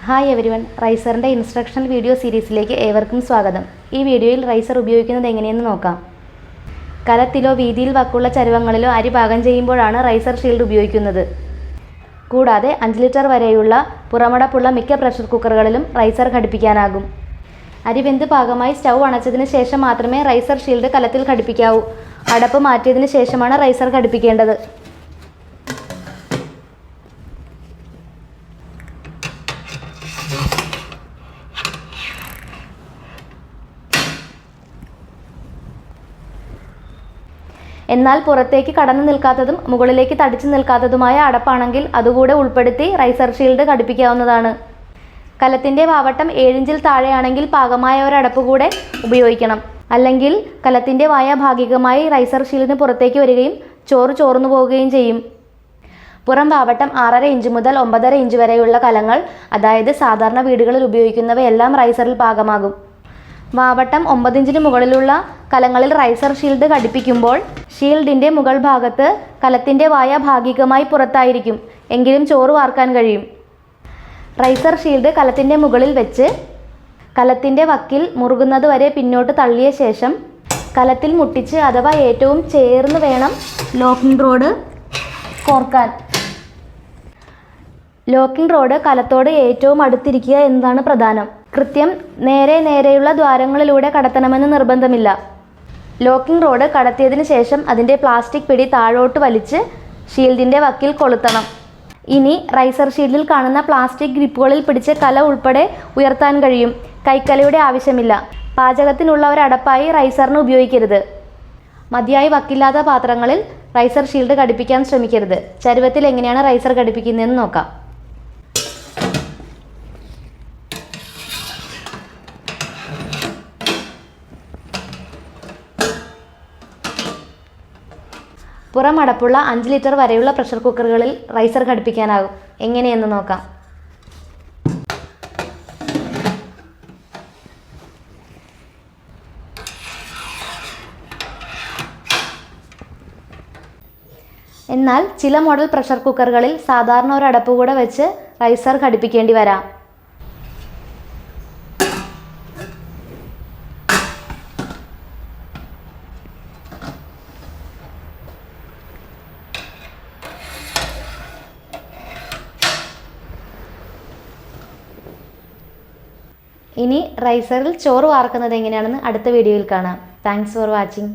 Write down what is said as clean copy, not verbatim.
Hi everyone, റൈസറിൻ്റെ instructional video സീരീസിലേക്ക് ഏവർക്കും സ്വാഗതം. ഈ വീഡിയോയിൽ റൈസർ ഉപയോഗിക്കുന്നത് എങ്ങനെയെന്ന് നോക്കാം. കലത്തിലോ വീതിയിൽ വക്കുള്ള ചരുവങ്ങളിലോ അരി പാകം ചെയ്യുമ്പോഴാണ് റൈസർ ഷീൽഡ് ഉപയോഗിക്കുന്നത്. കൂടാതെ 5 ലിറ്റർ വരെയുള്ള പുറമടപ്പുള്ള മിക്ക പ്രഷർ കുക്കറുകളിലും റൈസർ ഘടിപ്പിക്കാനാകും. അരി വെന്ത് പാകമായി സ്റ്റൗ അണച്ചതിന് ശേഷം മാത്രമേ റൈസർ ഷീൽഡ് കലത്തിൽ ഘടിപ്പിക്കാവൂ. അടപ്പ് മാറ്റിയതിന് ശേഷമാണ് റൈസർ ഘടിപ്പിക്കേണ്ടത്. എന്നാൽ പുറത്തേക്ക് കടന്നു നിൽക്കാത്തതും മുകളിലേക്ക് തടിച്ചു നിൽക്കാത്തതുമായ അടപ്പാണെങ്കിൽ അതുകൂടെ ഉൾപ്പെടുത്തി റൈസർ ഷീൽഡ് ഘടിപ്പിക്കാവുന്നതാണ്. കലത്തിൻ്റെ വാവട്ടം 7 ഇഞ്ചിൽ താഴെയാണെങ്കിൽ പാകമായ ഒരടപ്പ് കൂടെ ഉപയോഗിക്കണം. അല്ലെങ്കിൽ കലത്തിൻ്റെ വായ ഭാഗികമായി റൈസർ ഷീൽഡിന് പുറത്തേക്ക് വരികയും ചോറ് ചോർന്നു പോവുകയും ചെയ്യും. പുറം വാവട്ടം 6.5 ഇഞ്ച് മുതൽ 9.5 ഇഞ്ച് വരെയുള്ള കലങ്ങൾ, അതായത് സാധാരണ വീടുകളിൽ ഉപയോഗിക്കുന്നവയെല്ലാം റൈസറിൽ പാകമാകും. വാവട്ടം 9 ഇഞ്ചിന് മുകളിലുള്ള കലങ്ങളിൽ റൈസർ ഷീൽഡ് ഘടിപ്പിക്കുമ്പോൾ ഷീൽഡിൻ്റെ മുകൾ ഭാഗത്ത് കലത്തിൻ്റെ വായ ഭാഗികമായി പുറത്തായിരിക്കും. എങ്കിലും ചോറ് വാർക്കാൻ കഴിയും. റൈസർ ഷീൽഡ് കലത്തിൻ്റെ മുകളിൽ വെച്ച് കലത്തിൻ്റെ വക്കിൽ മുറുകുന്നത് വരെ പിന്നോട്ട് തള്ളിയ ശേഷം കലത്തിൽ മുട്ടിച്ച് അഥവാ ഏറ്റവും ചേർന്ന് വേണം ലോക്കിംഗ് റോഡ് കോർക്കാൻ. ലോക്കിംഗ് റോഡ് കലത്തോട് ഏറ്റവും അടുത്തിരിക്കുക എന്നതാണ് പ്രധാനം. കൃത്യം നേരെയുള്ള ദ്വാരങ്ങളിലൂടെ കടത്തണമെന്ന് നിർബന്ധമില്ല. ലോക്കിംഗ് റോഡ് കടത്തിയതിന് ശേഷം അതിൻ്റെ പ്ലാസ്റ്റിക് പിടി താഴോട്ട് വലിച്ച് ഷീൽഡിൻ്റെ വക്കിൽ കൊളുത്തണം. ഇനി റൈസർ ഷീൽഡിൽ കാണുന്ന പ്ലാസ്റ്റിക് ഗ്രിപ്പുകളിൽ പിടിച്ച് കല ഉൾപ്പെടെ ഉയർത്താൻ കഴിയും. കൈക്കലയുടെ ആവശ്യമില്ല. പാചകത്തിനുള്ള ഒരടപ്പായി റൈസറിന് ഉപയോഗിക്കരുത്. മതിയായി വക്കില്ലാത്ത പാത്രങ്ങളിൽ റൈസർ ഷീൽഡ് ഘടിപ്പിക്കാൻ ശ്രമിക്കരുത്. ചരുവത്തിൽ എങ്ങനെയാണ് റൈസർ ഘടിപ്പിക്കുന്നതെന്ന് നോക്കാം. പുറം അടപ്പുള്ള 5 ലിറ്റർ വരെയുള്ള പ്രഷർ കുക്കറുകളിൽ റൈസർ ഘടിപ്പിക്കാനാകും. എങ്ങനെയെന്ന് നോക്കാം. എന്നാൽ ചില മോഡൽ പ്രഷർ കുക്കറുകളിൽ സാധാരണ ഒരു അടപ്പ് കൂടെ വെച്ച് റൈസർ ഘടിപ്പിക്കേണ്ടി വരാം. ഇനി റൈസറിൽ ചോറ് വാർക്കുന്നത് എങ്ങനെയാണെന്ന് അടുത്ത വീഡിയോയിൽ കാണാം. Thanks for watching.